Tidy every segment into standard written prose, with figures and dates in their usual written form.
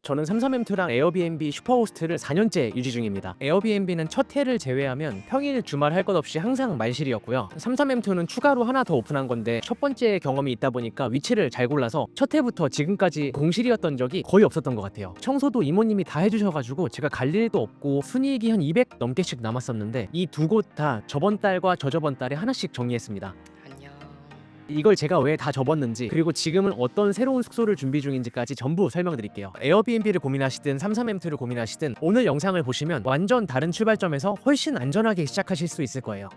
저는 삼삼엠2랑 에어비앤비 슈퍼호스트를 4년째 유지 중입니다. 에어비앤비는 첫 해를 제외하면 평일 주말 할 것 없이 항상 만실이었고요. 삼삼엠2는 추가로 하나 더 오픈한 건데 첫 번째 경험이 있다 보니까 위치를 잘 골라서 첫 해부터 지금까지 공실이었던 적이 거의 없었던 것 같아요. 청소도 이모님이 다 해주셔가지고 제가 갈 일도 없고 순이익이 한 200 넘게씩 남았었는데 이 두 곳 다 저번 달과 저저번 달에 하나씩 정리했습니다. 안녕. 이걸 제가 왜 다 접었는지, 그리고 지금은 어떤 새로운 숙소를 준비 중인지까지 전부 설명드릴게요. 에어비앤비를 고민하시든 삼삼엠2를 고민하시든 오늘 영상을 보시면 완전 다른 출발점에서 훨씬 안전하게 시작하실 수 있을 거예요.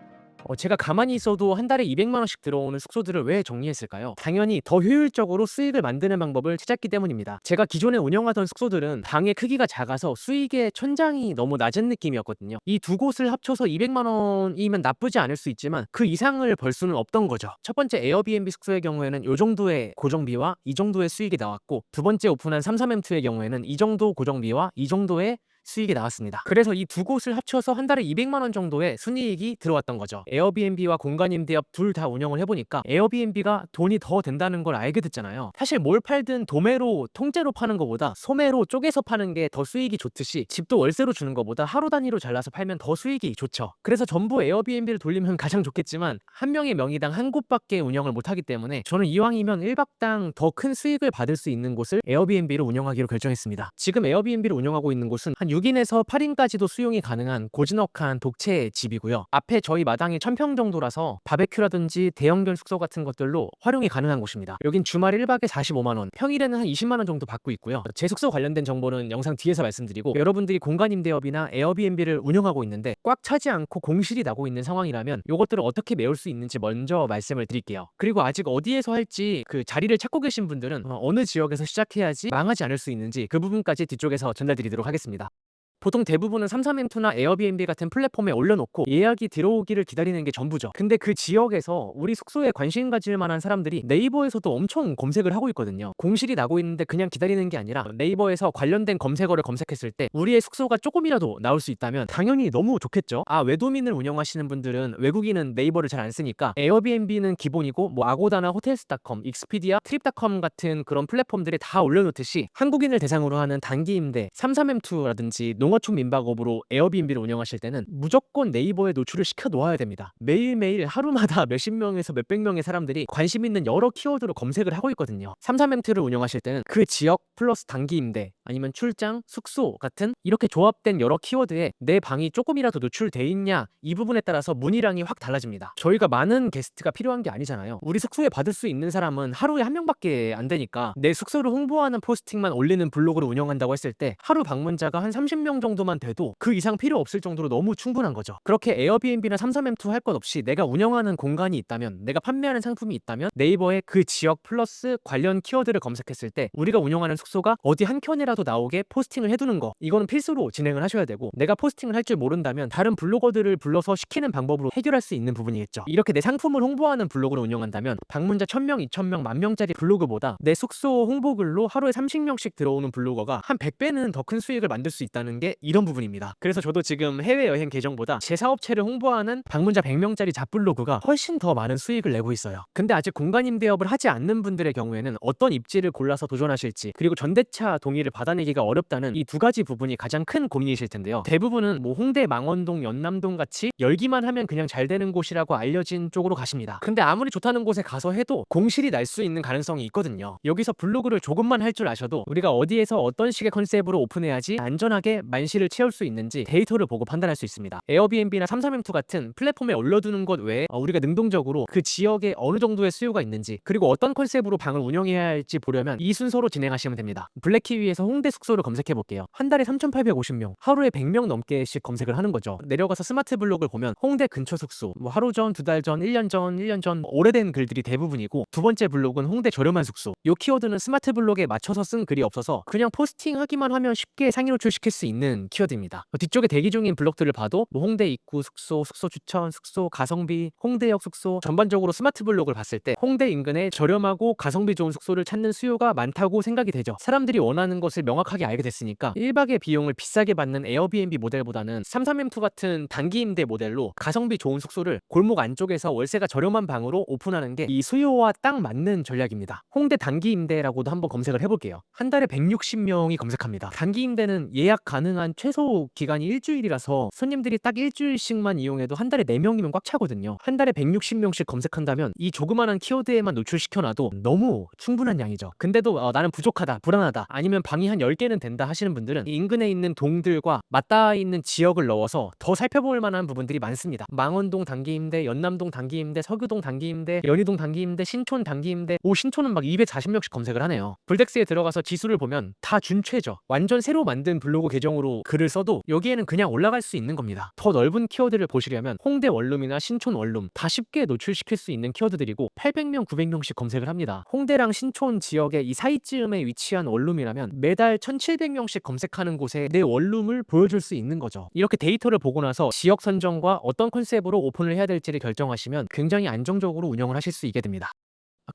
제가 가만히 있어도 한 달에 200만 원씩 들어오는 숙소들을 왜 정리했을까요? 당연히 더 효율적으로 수익을 만드는 방법을 찾았기 때문입니다. 제가 기존에 운영하던 숙소들은 방의 크기가 작아서 수익의 천장이 너무 낮은 느낌이었거든요. 이 두 곳을 합쳐서 200만 원이면 나쁘지 않을 수 있지만 그 이상을 벌 수는 없던 거죠. 첫 번째 에어비앤비 숙소의 경우에는 이 정도의 고정비와 이 정도의 수익이 나왔고, 두 번째 오픈한 삼삼엠2의 경우에는 이 정도 고정비와 이 정도의 수익이 나왔습니다. 그래서 이 두 곳을 합쳐서 한 달에 200만 원 정도의 순이익이 들어왔던 거죠. 에어비앤비와 공간임대업 둘 다 운영을 해보니까 에어비앤비가 돈이 더 된다는 걸 알게 됐잖아요. 사실 뭘 팔든 도매로 통째로 파는 것보다 소매로 쪼개서 파는 게 더 수익이 좋듯이, 집도 월세로 주는 것보다 하루 단위로 잘라서 팔면 더 수익이 좋죠. 그래서 전부 에어비앤비를 돌리면 가장 좋겠지만 한 명의 명의당 한 곳밖에 운영을 못하기 때문에 저는 이왕이면 1박당 더 큰 수익을 받을 수 있는 곳을 에어비앤비로 운영하기로 결정했습니다. 지금 에어비앤비를 운영하고 있는 곳은 한 6인에서 8인까지도 수용이 가능한 고즈넉한 독채 집이고요. 앞에 저희 마당이 1000평 정도라서 바베큐라든지 대형견 숙소 같은 것들로 활용이 가능한 곳입니다. 여긴 주말 1박에 45만 원, 평일에는 한 20만 원 정도 받고 있고요. 제 숙소 관련된 정보는 영상 뒤에서 말씀드리고, 여러분들이 공간임대업이나 에어비앤비를 운영하고 있는데 꽉 차지 않고 공실이 나고 있는 상황이라면 이것들을 어떻게 메울 수 있는지 먼저 말씀을 드릴게요. 그리고 아직 어디에서 할지 그 자리를 찾고 계신 분들은 어느 지역에서 시작해야지 망하지 않을 수 있는지 그 부분까지 뒤쪽에서 전달드리도록 하겠습니다. 보통 대부분은 삼삼엠2나 에어비앤비 같은 플랫폼에 올려놓고 예약이 들어오기를 기다리는 게 전부죠. 근데 그 지역에서 우리 숙소에 관심 가질 만한 사람들이 네이버에서도 엄청 검색을 하고 있거든요. 공실이 나고 있는데 그냥 기다리는 게 아니라 네이버에서 관련된 검색어를 검색했을 때 우리의 숙소가 조금이라도 나올 수 있다면 당연히 너무 좋겠죠. 외도민을 운영하시는 분들은, 외국인은 네이버를 잘 안 쓰니까 에어비앤비는 기본이고, 뭐 아고다나 호텔스닷컴, 익스피디아, 트립닷컴 같은 그런 플랫폼들에 다 올려놓듯이 한국인을 대상으로 하는 단기 임대 삼삼엠2라든지 농어촌 민박업으로 에어비앤비를 운영하실 때는 무조건 네이버에 노출을 시켜 놓아야 됩니다. 매일매일 하루마다 몇십 명에서 몇백 명의 사람들이 관심 있는 여러 키워드로 검색을 하고 있거든요. 삼삼엠트를 운영하실 때는 그 지역 플러스 단기 임대, 아니면 출장, 숙소 같은 이렇게 조합된 여러 키워드에 내 방이 조금이라도 노출돼 있냐, 이 부분에 따라서 문의량이 확 달라집니다. 저희가 많은 게스트가 필요한 게 아니잖아요. 우리 숙소에 받을 수 있는 사람은 하루에 한 명밖에 안 되니까 내 숙소를 홍보하는 포스팅만 올리는 블로그를 운영한다고 했을 때 하루 방문자가 한 30명 정도만 돼도 그 이상 필요 없을 정도로 너무 충분한 거죠. 그렇게 에어비앤비나 삼삼엠2 할 것 없이 내가 운영하는 공간이 있다면, 내가 판매하는 상품이 있다면 네이버에 그 지역 플러스 관련 키워드를 검색했을 때 우리가 운영하는 숙소가 어디 한 켠이라도 나오게 포스팅을 해두는 거, 이거는 필수로 진행을 하셔야 되고, 내가 포스팅을 할 줄 모른다면 다른 블로거들을 불러서 시키는 방법으로 해결할 수 있는 부분이겠죠. 이렇게 내 상품을 홍보하는 블로그를 운영한다면 방문자 1000명, 2000명, 만명짜리 블로그보다 내 숙소 홍보글로 하루에 30명씩 들어오는 블로거가 한 100배는 더 큰 수익을 만들 수 있다는 게 이런 부분입니다. 그래서 저도 지금 해외여행 계정보다 제 사업체를 홍보하는 방문자 100명짜리 잡블로그가 훨씬 더 많은 수익을 내고 있어요. 근데 아직 공간임대업을 하지 않는 분들의 경우에는 어떤 입지를 골라서 도전하실지, 그리고 전대차 동의를 받아내기가 어렵다는 이 두 가지 부분이 가장 큰 고민이실 텐데요. 대부분은 뭐 홍대, 망원동, 연남동 같이 열기만 하면 그냥 잘 되는 곳이라고 알려진 쪽으로 가십니다. 근데 아무리 좋다는 곳에 가서 해도 공실이 날 수 있는 가능성이 있거든요. 여기서 블로그를 조금만 할 줄 아셔도 우리가 어디에서 어떤 식의 컨셉으로 오픈해야지 안전하게 만실을 채울 수 있는지 데이터를 보고 판단할 수 있습니다. 에어비앤비나 삼삼엠2 같은 플랫폼에 올려두는 것 외에 우리가 능동적으로 그 지역에 어느 정도의 수요가 있는지, 그리고 어떤 컨셉으로 방을 운영해야 할지 보려면 이 순서로 진행하시면 됩니다. 블랙키위에서 홍대 숙소를 검색해 볼게요. 한 달에 3850명, 하루에 100명 넘게씩 검색을 하는 거죠. 내려가서 스마트 블록을 보면 홍대 근처 숙소, 뭐 하루 전, 두 달 전, 1년 전, 1년 전, 오래된 글들이 대부분이고, 두 번째 블록은 홍대 저렴한 숙소. 요 키워드는 스마트 블록에 맞춰서 쓴 글이 없어서 그냥 포스팅하기만 하면 쉽게 상위 노출시킬 수 있는 키워드입니다. 뒤쪽에 대기 중인 블록들을 봐도 뭐 홍대 입구 숙소, 숙소 추천, 숙소 가성비, 홍대역 숙소, 전반적으로 스마트 블록을 봤을 때 홍대 인근에 저렴하고 가성비 좋은 숙소를 찾는 수요가 많다고 생각이 되죠. 사람들이 원하는 것을 명확하게 알게 됐으니까 1박의 비용을 비싸게 받는 에어비앤비 모델보다는 33M2 같은 단기 임대 모델로 가성비 좋은 숙소를 골목 안쪽에서 월세가 저렴한 방으로 오픈하는 게 이 수요와 딱 맞는 전략입니다. 홍대 단기 임대라고도 한번 검색을 해볼게요. 한 달에 160명이 검색합니다. 단기 임대는 예약 가능한 최소 기간이 일주일이라서 손님들이 딱 일주일씩만 이용해도 한 달에 4명이면 꽉 차거든요. 한 달에 160명씩 검색한다면 이 조그만한 키워드에만 노출시켜놔도 너무 충분한 양이죠. 근데도 나는 부족하다, 불안하다, 아니면 방이 한 10개는 된다 하시는 분들은 이 인근에 있는 동들과 맞닿아 있는 지역을 넣어서 더 살펴볼 만한 부분들이 많습니다. 망원동 단기임대, 연남동 단기임대, 서교동 단기임대, 연희동 단기임대, 신촌 단기임대. 신촌은 막 240명씩 검색을 하네요. 블덱스에 들어가서 지수를 보면 다 준최죠. 완전 새로 만든 블로그 계정으로 글을 써도 여기에는 그냥 올라갈 수 있는 겁니다. 더 넓은 키워드를 보시려면 홍대 원룸이나 신촌 원룸 다 쉽게 노출시킬 수 있는 키워드들이고 800명, 900명씩 검색을 합니다. 홍대랑 신촌 지역의 이 사이쯤에 위치한 원룸이라면 매달 1700명씩 검색하는 곳에 내 원룸을 보여줄 수 있는 거죠. 이렇게 데이터를 보고 나서 지역 선정과 어떤 컨셉으로 오픈을 해야 될지를 결정하시면 굉장히 안정적으로 운영을 하실 수 있게 됩니다.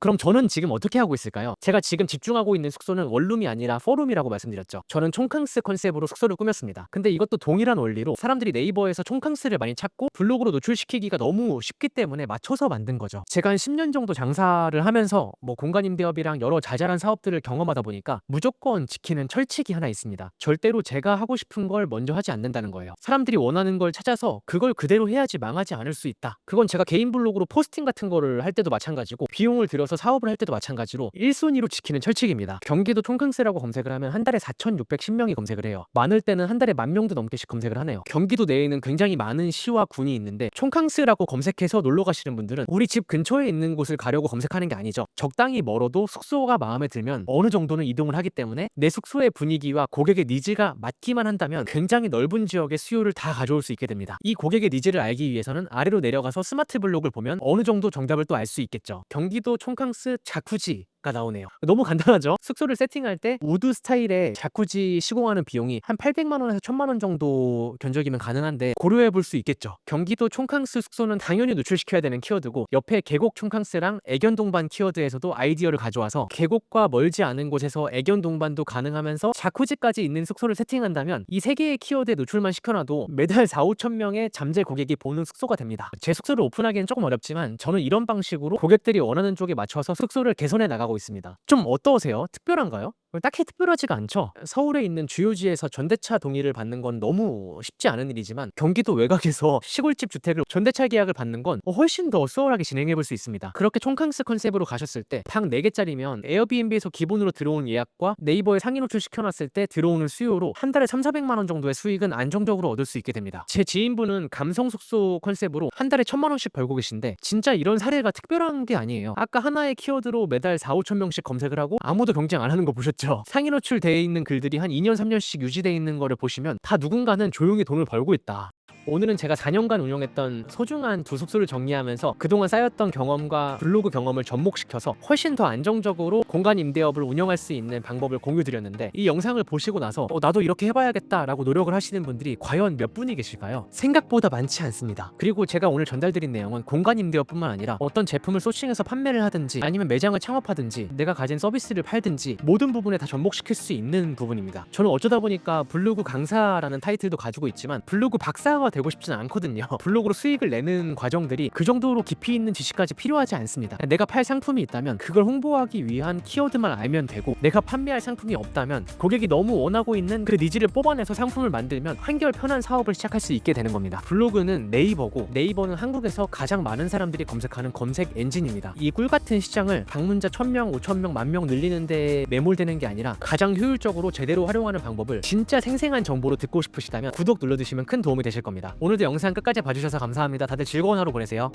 그럼 저는 지금 어떻게 하고 있을까요? 제가 지금 집중하고 있는 숙소는 원룸이 아니라 포룸이라고 말씀드렸죠. 저는 촌캉스 컨셉으로 숙소를 꾸몄습니다. 근데 이것도 동일한 원리로 사람들이 네이버에서 촌캉스를 많이 찾고 블로그로 노출시키기가 너무 쉽기 때문에 맞춰서 만든 거죠. 제가 한 10년 정도 장사를 하면서 공간 임대업이랑 여러 자잘한 사업들을 경험하다 보니까 무조건 지키는 철칙이 하나 있습니다. 절대로 제가 하고 싶은 걸 먼저 하지 않는다는 거예요. 사람들이 원하는 걸 찾아서 그걸 그대로 해야지 망하지 않을 수 있다. 그건 제가 개인 블로그로 포스팅 같은 거를 할 때도 마찬가지고 비용을 들여서 사업을 할 때도 마찬가지로 1순위로 지키는 철칙입니다. 경기도 촌캉스라고 검색을 하면 한 달에 4,610명이 검색을 해요. 많을 때는 한 달에 10,000명도 넘게씩 검색을 하네요. 경기도 내에는 굉장히 많은 시와 군이 있는데 촌캉스라고 검색해서 놀러 가시는 분들은 우리 집 근처에 있는 곳을 가려고 검색하는 게 아니죠. 적당히 멀어도 숙소가 마음에 들면 어느 정도는 이동을 하기 때문에 내 숙소의 분위기와 고객의 니즈가 맞기만 한다면 굉장히 넓은 지역의 수요를 다 가져올 수 있게 됩니다. 이 고객의 니즈를 알기 위해서는 아래로 내려가서 스마트 블록을 보면 어느 정도 정답을 또 알 수 있겠죠. 경기도 촌캉스 자쿠지 가 나오네요. 너무 간단하죠? 숙소를 세팅할 때 우드 스타일의 자쿠지 시공하는 비용이 한 800만 원에서 1000만 원 정도 견적이면 가능한데 고려해 볼 수 있겠죠. 경기도 촌캉스 숙소는 당연히 노출시켜야 되는 키워드고 옆에 계곡 촌캉스랑 애견 동반 키워드에서도 아이디어를 가져와서 계곡과 멀지 않은 곳에서 애견 동반도 가능하면서 자쿠지까지 있는 숙소를 세팅한다면 이 세 개의 키워드에 노출만 시켜놔도 매달 4, 5천 명의 잠재 고객이 보는 숙소가 됩니다. 제 숙소를 오픈하기는 조금 어렵지만 저는 이런 방식으로 고객들이 원하는 쪽에 맞춰서 숙소를 개선해 나가고 있습니다. 좀 어떠세요? 특별한가요? 딱히 특별하지가 않죠. 서울에 있는 주요지에서 전대차 동의를 받는 건 너무 쉽지 않은 일이지만 경기도 외곽에서 시골집 주택을 전대차 계약을 받는 건 훨씬 더 수월하게 진행해 볼 수 있습니다. 그렇게 촌캉스 컨셉으로 가셨을 때 방 4개짜리면 에어비앤비에서 기본으로 들어온 예약과 네이버에 상위 노출 시켜놨을 때 들어오는 수요로 한 달에 3,400만 원 정도의 수익은 안정적으로 얻을 수 있게 됩니다. 제 지인분은 감성 숙소 컨셉으로 한 달에 1,000만 원씩 벌고 계신데 진짜 이런 사례가 특별한 게 아니에요. 아까 하나의 키워드로 매달 4, 5천 명씩 검색을 하고 아무도 경쟁 안 하는 거 보셨죠? 상위 노출되어 있는 글들이 한 2년, 3년씩 유지되어 있는 거를 보시면 다 누군가는 조용히 돈을 벌고 있다. 오늘은 제가 4년간 운영했던 소중한 두 숙소를 정리하면서 그동안 쌓였던 경험과 블로그 경험을 접목시켜서 훨씬 더 안정적으로 공간 임대업을 운영할 수 있는 방법을 공유드렸는데 이 영상을 보시고 나서 나도 이렇게 해봐야겠다 라고 노력을 하시는 분들이 과연 몇 분이 계실까요? 생각보다 많지 않습니다. 그리고 제가 오늘 전달드린 내용은 공간 임대업뿐만 아니라 어떤 제품을 소싱해서 판매를 하든지 아니면 매장을 창업하든지 내가 가진 서비스를 팔든지 모든 부분에 다 접목시킬 수 있는 부분입니다. 저는 어쩌다 보니까 블로그 강사라는 타이틀도 가지고 있지만 블로그 박사가 되고 싶지는 않거든요. 블로그로 수익을 내는 과정들이 그 정도로 깊이 있는 지식까지 필요하지 않습니다. 내가 팔 상품이 있다면 그걸 홍보하기 위한 키워드만 알면 되고 내가 판매할 상품이 없다면 고객이 너무 원하고 있는 그 니즈를 뽑아내서 상품을 만들면 한결 편한 사업을 시작할 수 있게 되는 겁니다. 블로그는 네이버고 네이버는 한국에서 가장 많은 사람들이 검색하는 검색 엔진입니다. 이 꿀같은 시장을 방문자 1,000명, 5,000명, 10,000명 늘리는 데 매몰되는 게 아니라 가장 효율적으로 제대로 활용하는 방법을 진짜 생생한 정보로 듣고 싶으시다면 구독 눌러주시면 큰 도움이 되실 겁니다. 오늘도 영상 끝까지 봐주셔서 감사합니다. 다들 즐거운 하루 보내세요.